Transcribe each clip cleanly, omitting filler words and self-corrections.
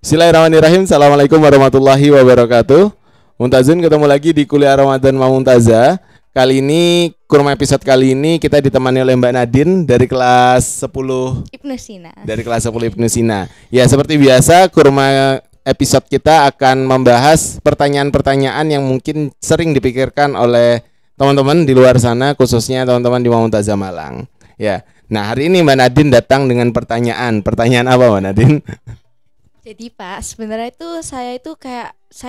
Bismillahirrahmanirrahim. Assalamualaikum warahmatullahi wabarakatuh. Muntazin, ketemu lagi di kuliah Ramadan Mamuntaza. Kali ini, kurma episode kali ini kita ditemani oleh Mbak Nadine dari kelas 10 Ibnu Sina. Dari kelas 10 Ibnu Sina. Ya, seperti biasa, kurma episode kita akan membahas pertanyaan-pertanyaan yang mungkin sering dipikirkan oleh teman-teman di luar sana, khususnya teman-teman di Mamuntaza Malang. Ya. Nah, hari ini Mbak Nadine datang dengan pertanyaan. Pertanyaan apa, Mbak Nadine? Jadi Pak, sebenarnya itu saya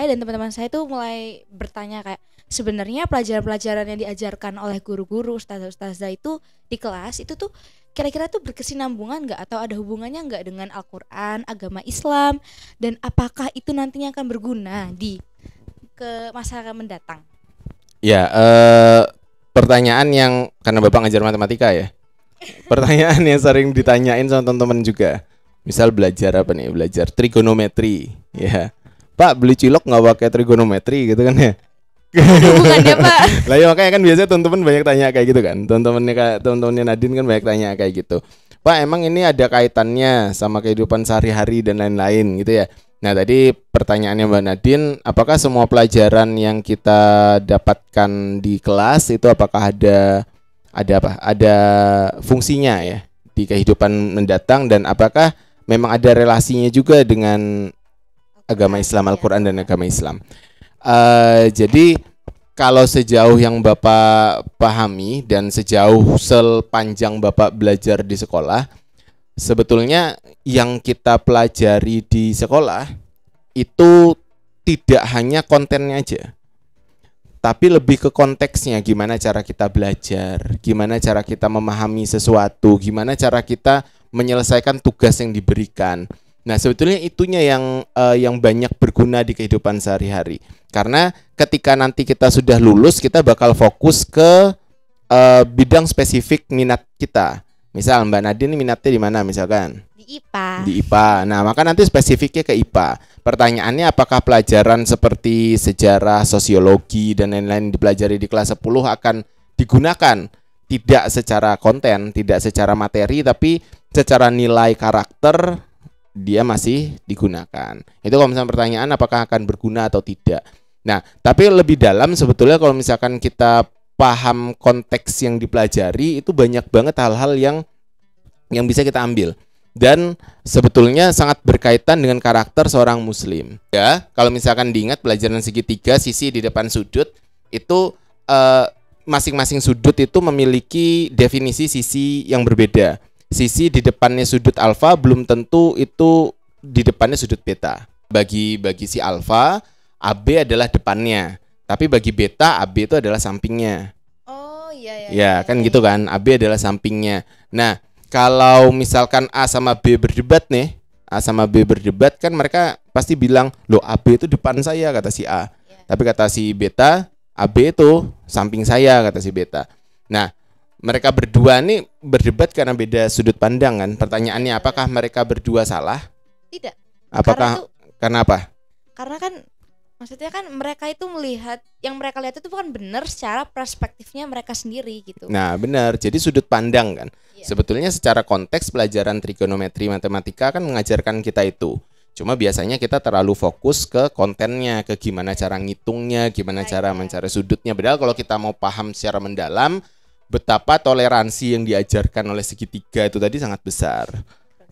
dan teman-teman saya itu mulai bertanya kayak sebenarnya pelajaran-pelajaran yang diajarkan oleh guru-guru, ustazah-ustazah itu di kelas itu tuh kira-kira tuh berkesinambungan nggak atau ada hubungannya nggak dengan Al-Quran, agama Islam, dan apakah itu nantinya akan berguna ke masa mendatang? Ya, pertanyaan yang karena Bapak ngajar matematika ya. Pertanyaan yang sering ditanyain sama teman-teman juga. Misal belajar apa nih? Belajar trigonometri, ya. Pak, beli cilok nggak pakai trigonometri gitu kan ya? Hubungannya Pak? Lah ya makanya kan biasanya teman-teman banyak tanya kayak gitu kan. Teman-temannya Nadine kan banyak tanya kayak gitu. Pak, emang ini ada kaitannya sama kehidupan sehari-hari dan lain-lain gitu ya. Nah, tadi pertanyaannya Mbak Nadine, apakah semua pelajaran yang kita dapatkan di kelas itu apakah ada fungsinya ya di kehidupan mendatang, dan apakah memang ada relasinya juga dengan agama Islam, Al-Quran dan agama Islam. Jadi kalau sejauh yang Bapak pahami dan sejauh sepanjang Bapak belajar di sekolah, sebetulnya yang kita pelajari di sekolah itu tidak hanya kontennya aja, tapi lebih ke konteksnya, gimana cara kita belajar, gimana cara kita memahami sesuatu, gimana cara kita menyelesaikan tugas yang diberikan. Nah, sebetulnya itunya yang banyak berguna di kehidupan sehari-hari. Karena ketika nanti kita sudah lulus, kita bakal fokus ke bidang spesifik minat kita. Misal Mbak Nadine minatnya di mana misalkan? Di IPA. Di IPA. Nah, maka nanti spesifiknya ke IPA. Pertanyaannya, apakah pelajaran seperti sejarah, sosiologi dan lain-lain dipelajari di kelas 10 akan digunakan? Tidak secara konten, tidak secara materi, tapi secara nilai karakter dia masih digunakan. Itu kalau misalnya pertanyaan apakah akan berguna atau tidak. Nah, tapi lebih dalam sebetulnya kalau misalkan kita paham konteks yang dipelajari, itu banyak banget hal-hal yang bisa kita ambil. Dan sebetulnya sangat berkaitan dengan karakter seorang muslim. Ya, kalau misalkan diingat pelajaran segitiga, sisi di depan sudut, itu masing-masing sudut itu memiliki definisi sisi yang berbeda. Sisi di depannya sudut alfa belum tentu itu di depannya sudut beta. Bagi si alfa, AB adalah depannya. Tapi bagi beta, AB itu adalah sampingnya. Oh iya. Ya, kan gitu kan. AB adalah sampingnya. Nah, kalau misalkan A sama B berdebat nih, A sama B berdebat kan mereka pasti bilang, loh AB itu depan saya, kata si A. Tapi kata si beta, AB itu samping saya, kata si beta. Nah, mereka berdua nih berdebat karena beda sudut pandang kan. Pertanyaannya, apakah mereka berdua salah? Tidak. Apakah karena apa? Karena kan maksudnya kan mereka itu melihat, yang mereka lihat itu bukan benar secara perspektifnya mereka sendiri gitu. Nah, benar. Jadi sudut pandang kan. Iya. Sebetulnya secara konteks pelajaran trigonometri matematika kan mengajarkan kita itu. Cuma biasanya kita terlalu fokus ke kontennya, ke gimana cara ngitungnya, gimana cara mencari sudutnya. Padahal kalau kita mau paham secara mendalam, betapa toleransi yang diajarkan oleh segitiga itu tadi sangat besar.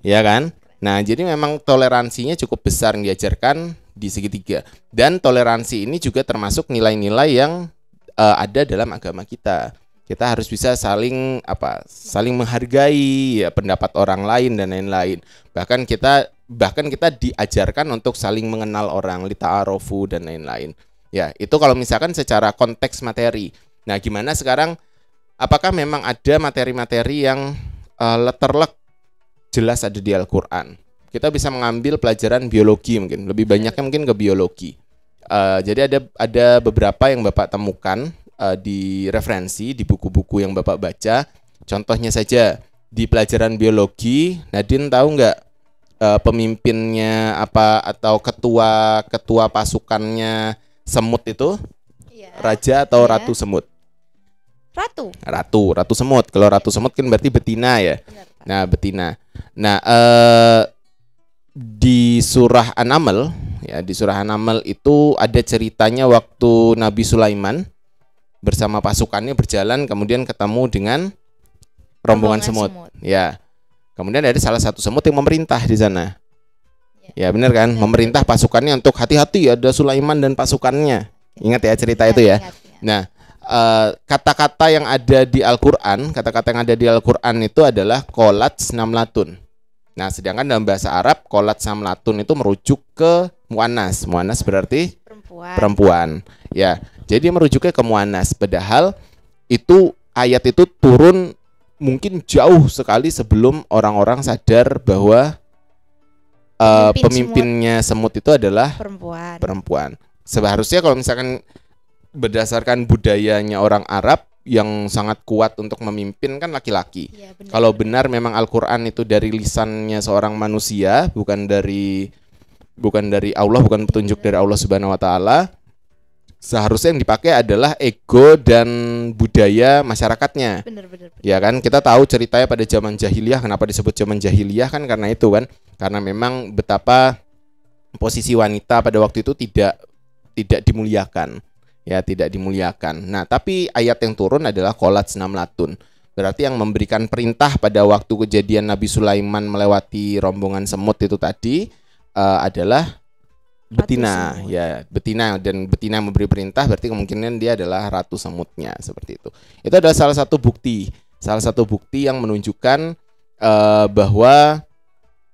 Ya kan? Nah, jadi memang toleransinya cukup besar yang diajarkan di segitiga. Dan toleransi ini juga termasuk nilai-nilai yang ada dalam agama kita. Kita harus bisa saling menghargai ya pendapat orang lain dan lain-lain. Bahkan kita diajarkan untuk saling mengenal orang, lita'arofu dan lain-lain. Ya, itu kalau misalkan secara konteks materi. Nah, gimana sekarang? Apakah memang ada materi-materi yang letterlek jelas ada di Al-Quran? Kita bisa mengambil pelajaran biologi mungkin, lebih banyaknya mungkin ke biologi. Jadi ada beberapa yang Bapak temukan di referensi, di buku-buku yang Bapak baca. Contohnya saja, di pelajaran biologi, Nadine tahu nggak pemimpinnya apa atau ketua pasukannya semut itu? Iya. Raja atau ratu semut? Ratu semut. Kalau ratu semut kan berarti betina ya. Benar, Pak. Nah, betina. Nah, di di surah An-Naml, ya di surah An-Naml itu ada ceritanya waktu Nabi Sulaiman bersama pasukannya berjalan kemudian ketemu dengan rombongan semut. Ya. Kemudian ada salah satu semut yang memerintah di sana. Ya benar kan? Memerintah pasukannya untuk hati-hati, ada Sulaiman dan pasukannya. Ingat ya cerita itu ya. Nah, kata-kata yang ada di Al-Qur'an, kata-kata yang ada di Al-Qur'an itu adalah qolat namlatun. Nah, sedangkan dalam bahasa Arab qolat namlatun itu merujuk ke muannas. Muannas berarti perempuan. Ya. Jadi merujuk ke muannas, padahal itu ayat itu turun mungkin jauh sekali sebelum orang-orang sadar bahwa pemimpinnya semut itu adalah perempuan. Seharusnya kalau misalkan berdasarkan budayanya orang Arab yang sangat kuat untuk memimpin kan laki-laki. Ya, kalau benar memang Al-Qur'an itu dari lisannya seorang manusia, bukan dari Allah, bukan petunjuk dari Allah Subhanahu wa taala, seharusnya yang dipakai adalah ego dan budaya masyarakatnya. Benar. Ya kan, kita tahu ceritanya pada zaman jahiliyah, kenapa disebut zaman jahiliyah kan karena itu kan, karena memang betapa posisi wanita pada waktu itu tidak dimuliakan. Ya, tidak dimuliakan. Nah, tapi ayat yang turun adalah qolat namlatun. Berarti yang memberikan perintah pada waktu kejadian Nabi Sulaiman melewati rombongan semut itu tadi adalah betina. Ya, betina, dan betina memberi perintah berarti kemungkinan dia adalah ratu semutnya, seperti itu. Itu adalah salah satu bukti yang menunjukkan bahwa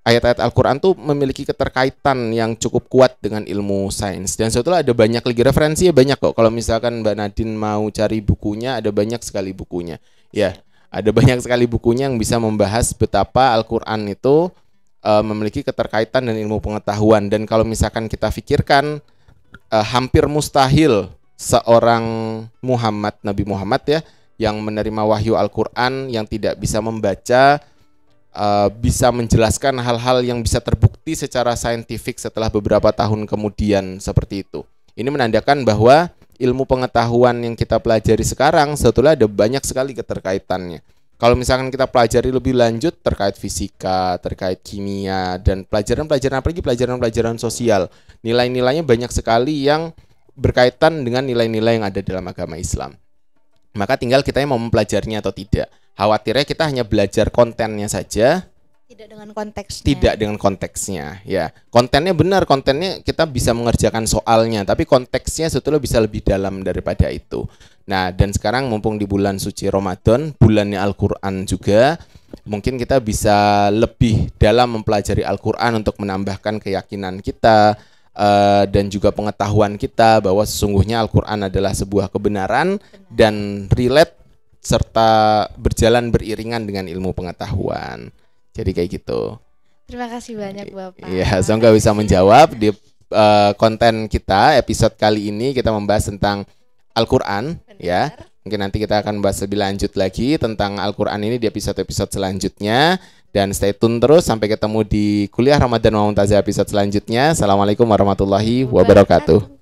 ayat-ayat Al-Qur'an tuh memiliki keterkaitan yang cukup kuat dengan ilmu sains. Dan sebetulnya ada banyak lagi referensinya, banyak kok. Kalau misalkan Mbak Nadine mau cari bukunya, ada banyak sekali bukunya. Ya, ada banyak sekali bukunya yang bisa membahas betapa Al-Qur'an itu memiliki keterkaitan dengan ilmu pengetahuan. Dan kalau misalkan kita pikirkan hampir mustahil seorang Nabi Muhammad ya, yang menerima wahyu Al-Qur'an yang tidak bisa membaca, bisa menjelaskan hal-hal yang bisa terbukti secara saintifik setelah beberapa tahun kemudian, seperti itu. Ini menandakan bahwa ilmu pengetahuan yang kita pelajari sekarang sebetulnya ada banyak sekali keterkaitannya. Kalau misalkan kita pelajari lebih lanjut terkait fisika, terkait kimia, dan pelajaran-pelajaran apalagi pelajaran-pelajaran sosial, nilai-nilainya banyak sekali yang berkaitan dengan nilai-nilai yang ada dalam agama Islam. Maka tinggal kita yang mau mempelajarinya atau tidak. Khawatirnya kita hanya belajar kontennya saja, tidak dengan konteksnya. Ya, kontennya benar, kontennya kita bisa mengerjakan soalnya, tapi konteksnya sebetulnya bisa lebih dalam daripada itu. Nah, dan sekarang mumpung di bulan suci Ramadan, bulannya Al-Qur'an juga, mungkin kita bisa lebih dalam mempelajari Al-Qur'an untuk menambahkan keyakinan kita dan juga pengetahuan kita bahwa sesungguhnya Al-Qur'an adalah sebuah kebenaran dan relate serta berjalan beriringan dengan ilmu pengetahuan. Jadi kayak gitu. Terima kasih banyak Bapak. Iya, semoga bisa menjawab di konten kita episode kali ini. Kita membahas tentang Al-Qur'an ya. Mungkin nanti kita akan bahas lebih lanjut lagi tentang Al-Qur'an ini di episode-episode selanjutnya. Dan stay tune terus sampai ketemu di kuliah Ramadan Mumtazah episode selanjutnya. Assalamualaikum warahmatullahi wabarakatuh.